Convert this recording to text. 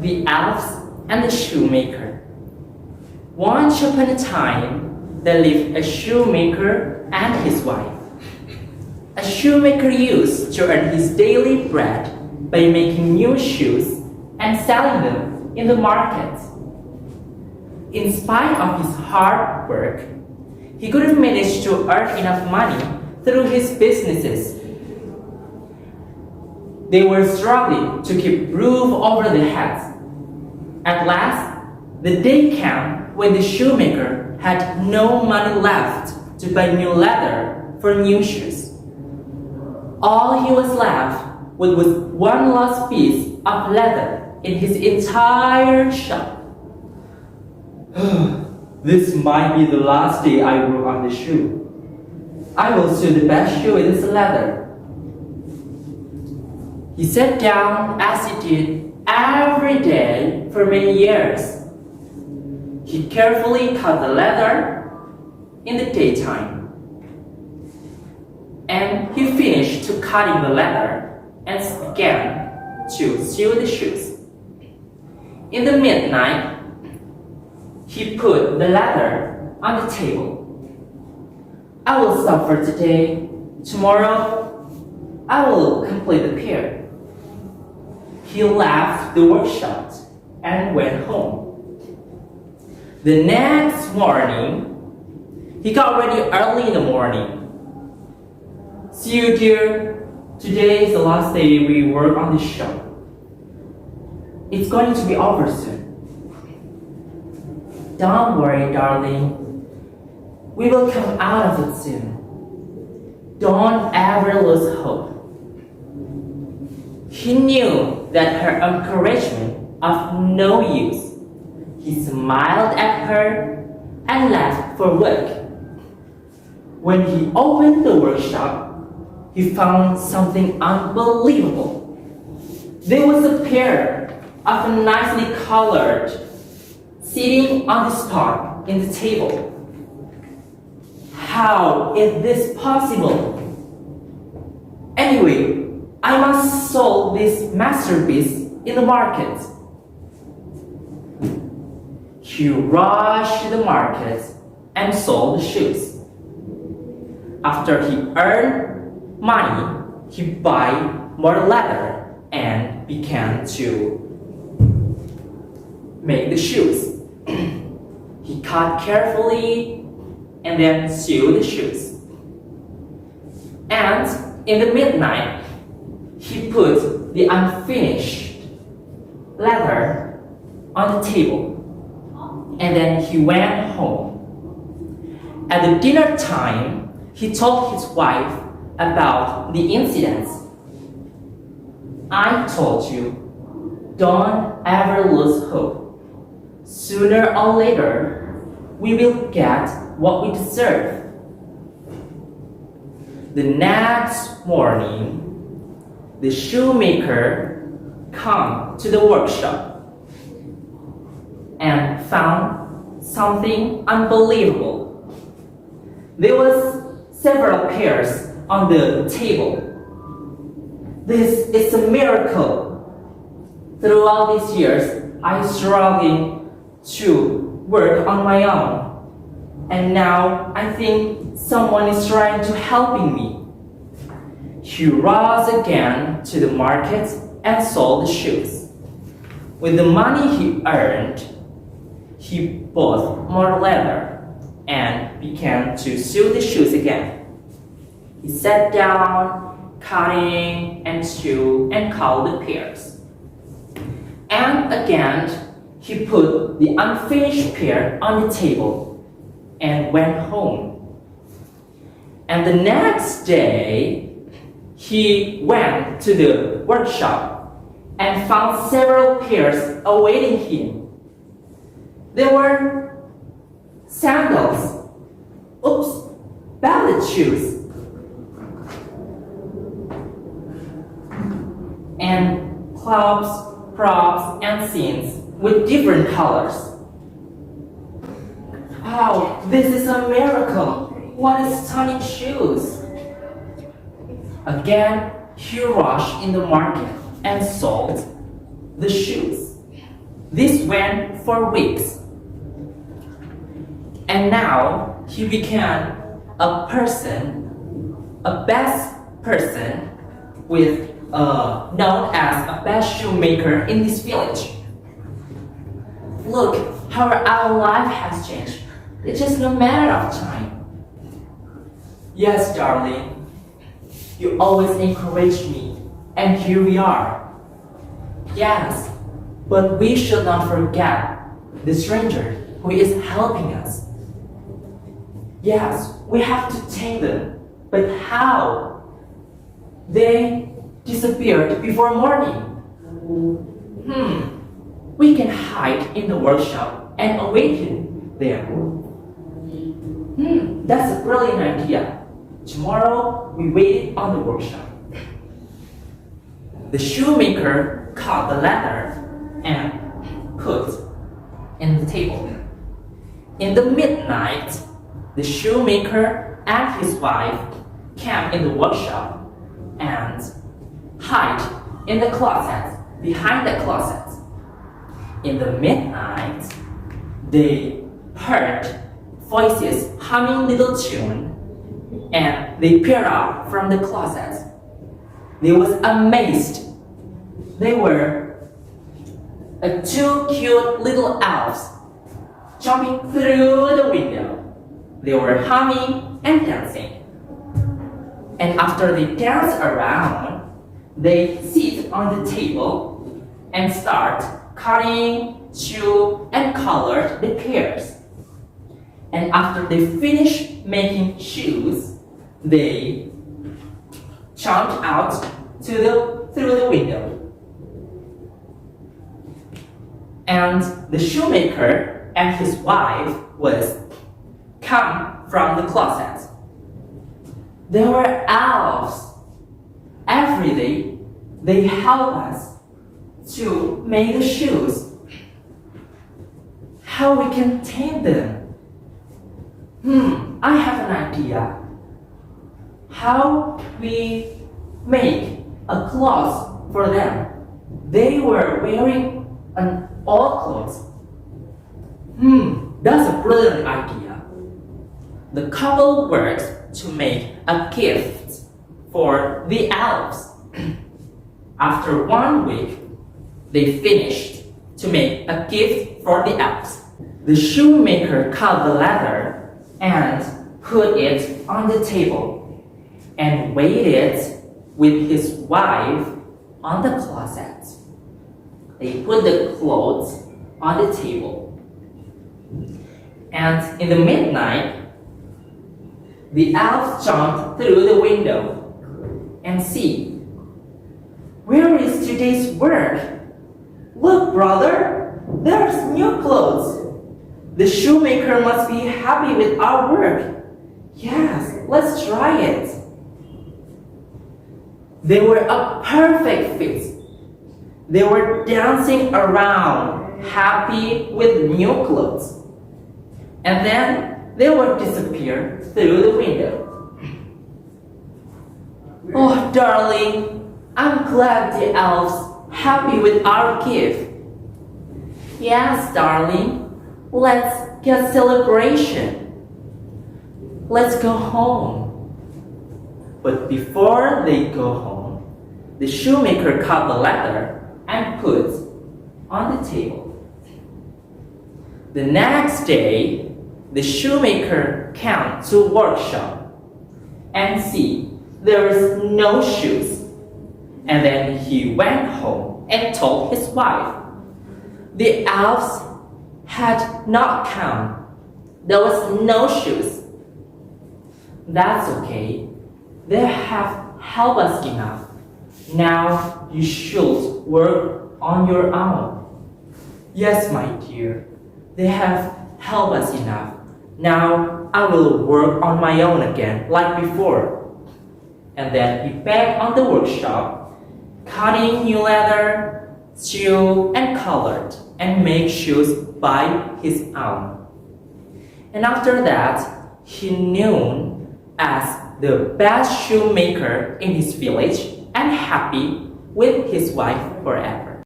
The Elves and the Shoemaker. Once upon a time, there lived a shoemaker and his wife. A shoemaker used to earn his daily bread by making new shoes and selling them in the market. In spite of his hard work, he couldn't manage to earn enough money through his businesses. They were struggling to keep roof over their heads. At last, the day came when the shoemaker had no money left to buy new leather for new shoes. All he was left with was one last piece of leather in his entire shop. This might be the last day I work on the shoe. I will sew the best shoe in this leather. He sat down as he did every day for many years. He carefully cut the leather in the daytime. And he finished to cutting the leather and began to sew the shoes. In the midnight, he put the leather on the table. I will stop for today. Tomorrow, I will complete the pair. He left the workshop and went home. The next morning, he got ready early in the morning. See you, dear. Today is the last day we work on this shop. It's going to be over soon. Don't worry, darling. We will come out of it soon. Don't ever lose hope. He knew that her encouragement of no use. He smiled at her and left for work. When he opened the workshop, he found something unbelievable. There was a pair of nicely colored sitting on the spot in the table. How is this possible? Anyway, I must sell this masterpiece in the market. He rushed to the market and sold the shoes. After he earned money, he bought more leather and began to make the shoes. He cut carefully and then sewed the shoes. And in the midnight, he put the unfinished leather on the table. And then he went home. At the dinner time, he told his wife about the incidents. I told you, don't ever lose hope. Sooner or later, we will get what we deserve. The next morning, the shoemaker came to the workshop and found something unbelievable. There was several pairs on the table. This is a miracle. Throughout these years, I struggled to work on my own. And now I think someone is trying to helping me. He rose again to the market and sold the shoes. With the money he earned, he bought more leather and began to sew the shoes again. He sat down, cutting and sew and cut the pairs. And again, he put the unfinished pair on the table and went home. And the next day, he went to the workshop and found several pairs awaiting him. There were sandals, ballet shoes, and clubs, props, and scenes with different colors. Wow, this is a miracle! What a stunning shoes! Again, he rushed in the market and sold the shoes. This went for weeks. And now he became a person, a best person with known as a best shoemaker in this village. Look how our life has changed. It's just a matter of time. Yes, darling. You always encourage me, and here we are. Yes, but we should not forget the stranger who is helping us. Yes, we have to tame them, but how? They disappeared before morning. We can hide in the workshop and await him there. That's a brilliant idea. Tomorrow we wait on the workshop. The shoemaker caught the leather and put in the table. In the midnight, the shoemaker and his wife came in the workshop and hide in the closet, behind the closet. In the midnight, they heard voices humming little tune, and they peered out from the closet. They was amazed. They were two cute little elves jumping through the window. They were humming and dancing. And after they dance around, they sit on the table and start cutting, chew, and color the pears. And after they finish making shoes, they jumped out through the window. And the shoemaker and his wife was come from the closet. They were elves. Every day, they help us to make the shoes. How we can tame them? I have an idea. How we make a cloth for them. They were wearing an old clothes. That's a brilliant idea. The couple works to make a gift for the elves. After 1 week, they finished to make a gift for the elves. The shoemaker cut the leather and put it on the table and waited with his wife on the closet. They put the clothes on the table. And in the midnight, the elves jumped through the window and see, where is today's work? Look, brother, there's new clothes. The shoemaker must be happy with our work. Yes, let's try it. They were a perfect fit. They were dancing around, happy with new clothes. And then they would disappear through the window. Oh, darling, I'm glad the elves happy with our gift. Yes, darling, let's get celebration. Let's go home. But before they go home, the shoemaker cut the leather and put on the table. The next day, the shoemaker came to workshop and see there is no shoes. And then he went home and told his wife. The elves had not come. There was no shoes. That's okay. They have helped us enough. Now you should work on your own. Yes, my dear. They have helped us enough. Now I will work on my own again, like before. And then he back on the workshop, cutting new leather, sew and colored, and make shoes by his own. And after that, he known as the best shoemaker in his village and happy with his wife forever.